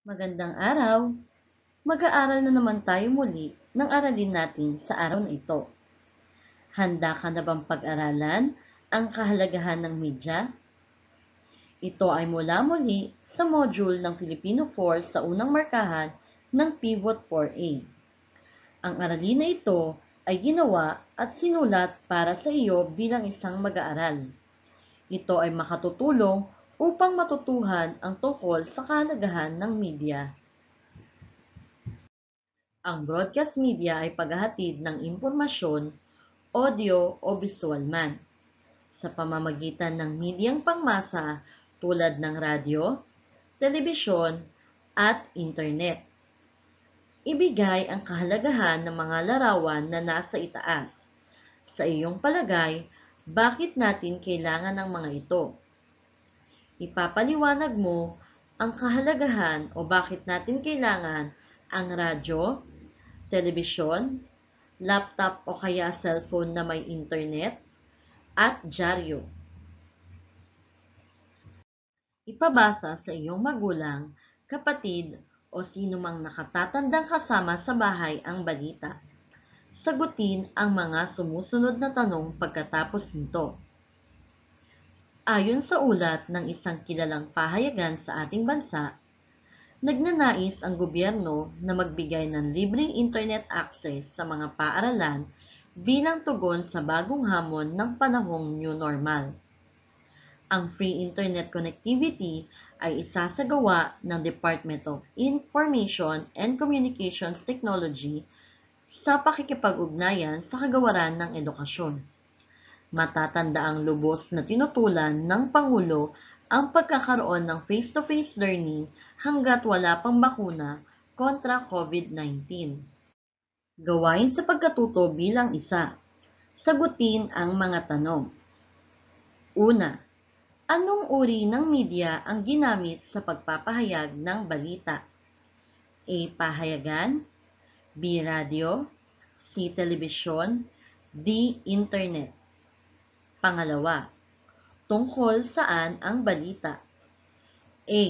Magandang araw! Mag-aaral na naman tayo muli ng aralin natin sa araw na ito. Handa ka na bang pag-aralan ang kahalagahan ng media? Ito ay mula muli sa module ng Filipino 4 sa unang markahan ng Pivot 4A. Ang aralin na ito ay ginawa at sinulat para sa iyo bilang isang mag-aaral. Ito ay makatutulong upang matutuhan ang tungkol sa kahalagahan ng media. Ang broadcast media ay paghahatid ng impormasyon, audio o visual man, sa pamamagitan ng medyang pangmasa tulad ng radyo, telebisyon, at internet. Ibigay ang kahalagahan ng mga larawan na nasa itaas. Sa iyong palagay, bakit natin kailangan ng mga ito? Ipapaliwanag mo ang kahalagahan o bakit natin kailangan ang radyo, telebisyon, laptop o kaya cellphone na may internet, at dyaryo. Ipabasa sa iyong magulang, kapatid o sino mang nakatatandang kasama sa bahay ang balita. Sagutin ang mga sumusunod na tanong pagkatapos nito. Ayon sa ulat ng isang kilalang pahayagan sa ating bansa, nagnanais ang gobyerno na magbigay ng libreng internet access sa mga paaralan bilang tugon sa bagong hamon ng panahong new normal. Ang free internet connectivity ay isasagawa ng Department of Information and Communications Technology sa pakikipag-ugnayan sa kagawaran ng edukasyon. Matatanda ang lubos na tinutulan ng Pangulo ang pagkakaroon ng face-to-face learning hanggat wala pang bakuna kontra COVID-19. Gawain sa pagkatuto bilang isa. Sagutin ang mga tanong. Una, anong uri ng media ang ginamit sa pagpapahayag ng balita? A. Pahayagan, B. Radyo, C. Telebisyon, D. Internet. Pangalawa, tungkol saan ang balita? A.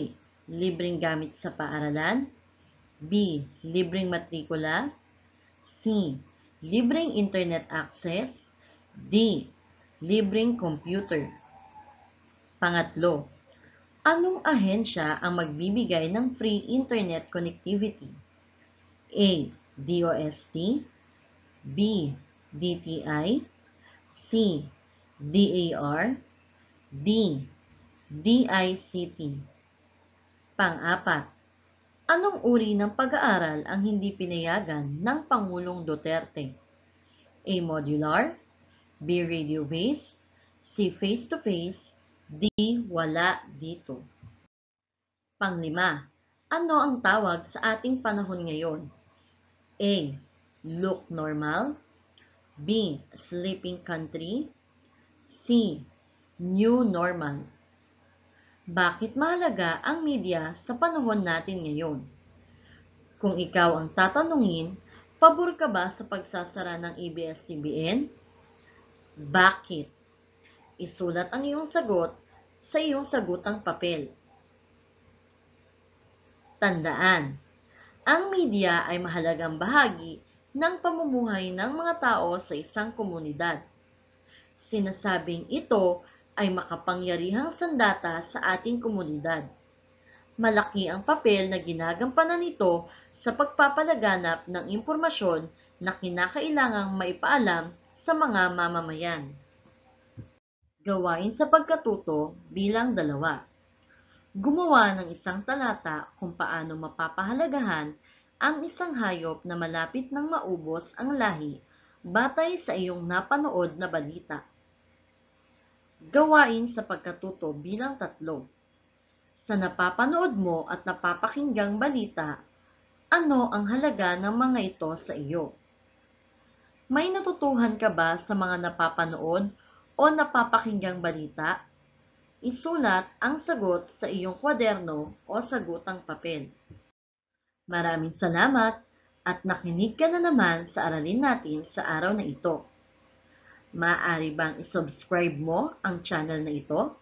Libreng gamit sa paaralan, B. Libreng matrikula, C. Libreng internet access, D. Libreng computer. Pangatlo, anong ahensya ang magbibigay ng free internet connectivity? A. DOST, B. DTI, C. DAR, D. DICT. Pang-apat, anong uri ng pag-aaral ang hindi pinayagan ng Pangulong Duterte? A. Modular, B. Radio-based, C. Face-to-face, D. Wala dito. Panglima, ano ang tawag sa ating panahon ngayon? A. Look normal, B. Sleeping country, C. New normal. Bakit mahalaga ang media sa panahon natin ngayon? Kung ikaw ang tatanungin, pabor ka ba sa pagsasara ng ABS-CBN? Bakit? Isulat ang iyong sagot sa iyong sagutang papel. Tandaan, ang media ay mahalagang bahagi ng pamumuhay ng mga tao sa isang komunidad. Sinasabing ito ay makapangyarihang sandata sa ating komunidad. Malaki ang papel na ginagampanan nito sa pagpapalaganap ng impormasyon na kinakailangang maipaalam sa mga mamamayan. Gawain sa pagkatuto bilang 2. Gumawa ng isang talata kung paano mapapahalagahan ang isang hayop na malapit nang maubos ang lahi batay sa iyong napanood na balita. Gawain sa pagkatuto bilang 3. Sa napapanood mo at napapakinggang balita, ano ang halaga ng mga ito sa iyo? May natutuhan ka ba sa mga napapanood o napapakinggang balita? Isulat ang sagot sa iyong kwaderno o sagutang papel. Maraming salamat at nakinig ka na naman sa aralin natin sa araw na ito. Maaari bang isubscribe mo ang channel na ito?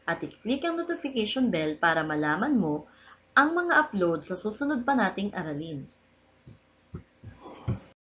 At i-click ang notification bell para malaman mo ang mga upload sa susunod pa nating aralin.